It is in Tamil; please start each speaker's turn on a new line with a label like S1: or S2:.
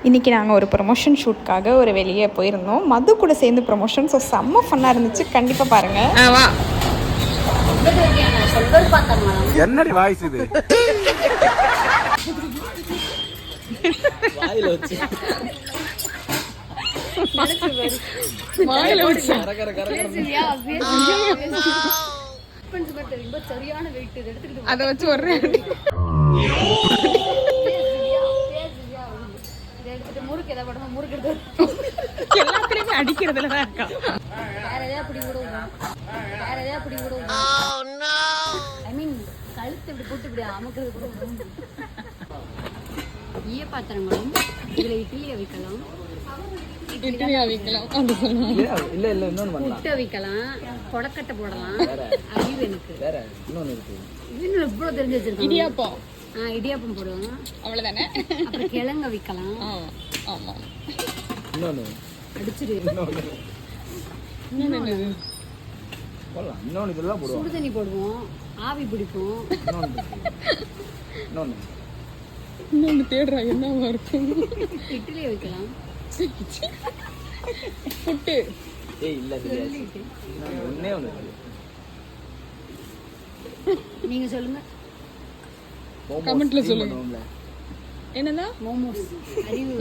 S1: இன்றைக்கி நாங்கள் ஒரு ப்ரொமோஷன் ஷூட்காக ஒரு வெளியே போயிருந்தோம். மது கூட சேர்ந்து ப்ரொமோஷன். ஸோ செம்ம ஃபன்னாக இருந்துச்சு. கண்டிப்பாக பாருங்கள்.
S2: வா
S3: என்னடி வாய்ஸ் இது?
S2: அதை வச்சு ஒரு எல்லாத்துலயுமே அடிக்கிறதுலதான் இருக்கா.
S4: கழுத்து இப்படி போட்டு இப்படி அமுக்கிறது. ஈய பாத்திரங்களும் இதுல இட்லியை வைக்கலாம், புட்டு வைக்கலாம், கொடக்கட்டை போடலாம். அறிவு எனக்கு இன்னும் எவ்வளவு தெரிஞ்சு வச்சிருக்கோம்.
S2: இடியாப்பம்,
S4: இடியாப்பம் போடுவோம்,
S2: அவ்வளவுதானே.
S4: அப்புறம் கிழங்க வைக்கலாம்.
S2: ஆமா
S4: அடிச்சிரு சுடு தண்ணி போடுவோம், ஆவி பிடிப்போம்.
S2: இன்னொன்னு தேடுறா என்னவா இருக்கும்.
S4: இட்லி வைக்கலாம்,
S2: புட்டு.
S4: நீங்க சொல்லுங்க,
S2: கமெண்ட்ல சொல்லுங்க. என்னன்னா
S4: மோமோஸ். அறிவு